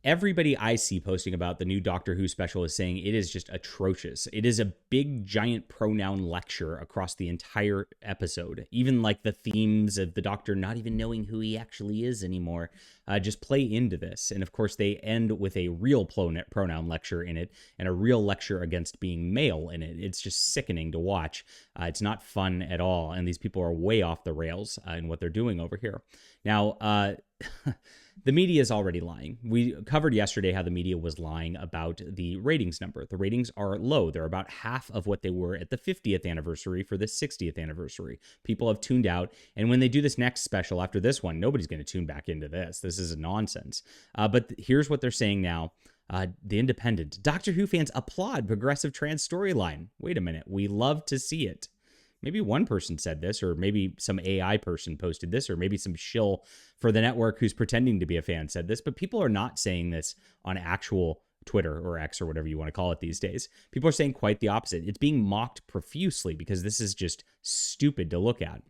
Everybody I see posting about the new Doctor Who special is saying it is just atrocious. It is a big, giant pronoun lecture across the entire episode. Even like the themes of the Doctor not even knowing who he actually is anymore just play into this. And of course, they end with a real pronoun lecture in it and a real lecture against being male in it. It's just sickening to watch. It's not fun at all. And these people are way off the rails in what they're doing over here. Now, the media is already lying. We covered yesterday how the media was lying about the ratings number. The ratings are low. They're about half of what they were at the 50th anniversary for the 60th anniversary. People have tuned out. And when they do this next special after this one, nobody's going to tune back into this. This is nonsense. But here's what they're saying now. The Independent. Doctor Who fans applaud progressive trans storyline. Wait a minute. We love to see it. Maybe one person said this, or maybe some AI person posted this, or maybe some shill for the network who's pretending to be a fan said this, but people are not saying this on actual Twitter or X or whatever you want to call it these days. People are saying quite the opposite. It's being mocked profusely because this is just stupid to look at.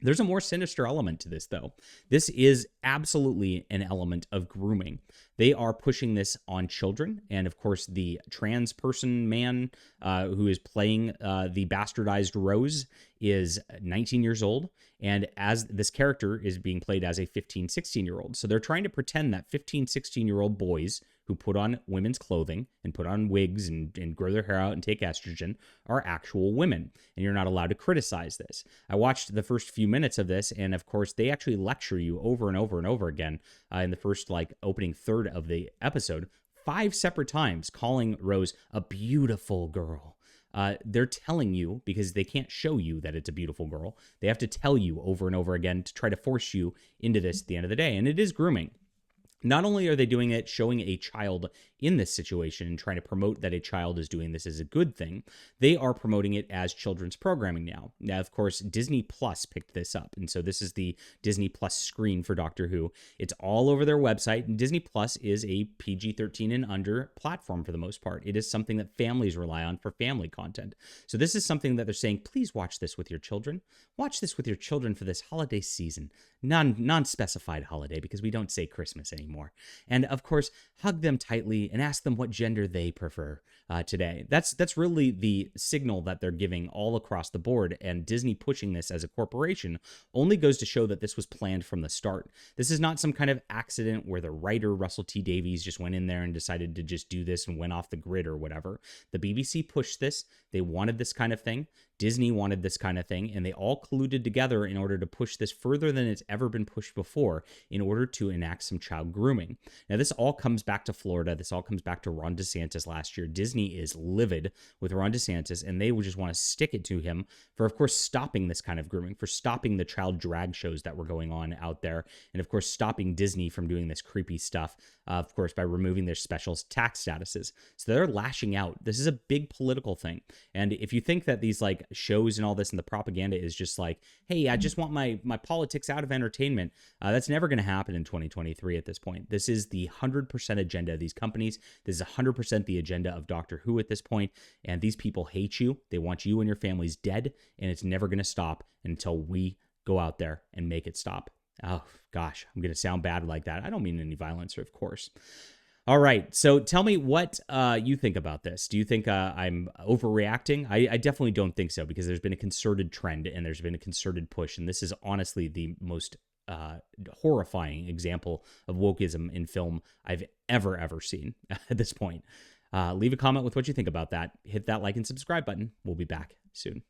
There's a more sinister element to this, though. This is absolutely an element of grooming. They are pushing this on children. And of course, the trans person man who is playing the bastardized Rose is 19 years old. And as this character is being played as a 15, 16-year-old. So they're trying to pretend that 15, 16-year-old boys who put on women's clothing and put on wigs and grow their hair out and take estrogen are actual women. And you're not allowed to criticize this. I watched the first few minutes of this, and of course, they actually lecture you over and over and over again in the first opening third of the episode, 5 separate times, calling Rose a beautiful girl. They're telling you, because they can't show you that it's a beautiful girl, they have to tell you over and over again to try to force you into this at the end of the day. And it is grooming. Not only are they doing it, showing a child in this situation and trying to promote that a child is doing this as a good thing, they are promoting it as children's programming now. Now, of course, Disney Plus picked this up. And so this is the Disney Plus screen for Doctor Who. It's all over their website. And Disney Plus is a PG-13 and under platform for the most part. It is something that families rely on for family content. So this is something that they're saying, please watch this with your children. Watch this with your children for this holiday season. Non-specified holiday, because we don't say Christmas anymore. And of course, hug them tightly and ask them what gender they prefer today. That's really the signal that they're giving all across the board. And Disney pushing this as a corporation only goes to show that this was planned from the start. This is not some kind of accident where the writer Russell T Davies just went in there and decided to just do this and went off the grid or whatever. The BBC pushed this. They wanted this kind of thing. Disney wanted this kind of thing, and they all colluded together in order to push this further than it's ever been pushed before in order to enact some child grooming. Now, this all comes back to Florida. This all comes back to Ron DeSantis last year. Disney is livid with Ron DeSantis, and they would just want to stick it to him for, of course, stopping this kind of grooming, for stopping the child drag shows that were going on out there, and, of course, stopping Disney from doing this creepy stuff, of course, by removing their special tax statuses. So they're lashing out. This is a big political thing. And if you think that these shows and all this and the propaganda is just like, hey, I just want my politics out of entertainment, that's never going to happen in 2023 at this point. This is the 100% agenda of these companies. This is 100% the agenda of Doctor Who at this point. And these people hate you. They want you and your families dead. And it's never going to stop until we go out there and make it stop. Oh, gosh, I'm going to sound bad like that. I don't mean any violence, of course. All right. So tell me what you think about this. Do you think I'm overreacting? I definitely don't think so, because there's been a concerted trend and there's been a concerted push. And this is honestly the most horrifying example of wokeism in film I've ever seen at this point. Leave a comment with what you think about that. Hit that like and subscribe button. We'll be back soon.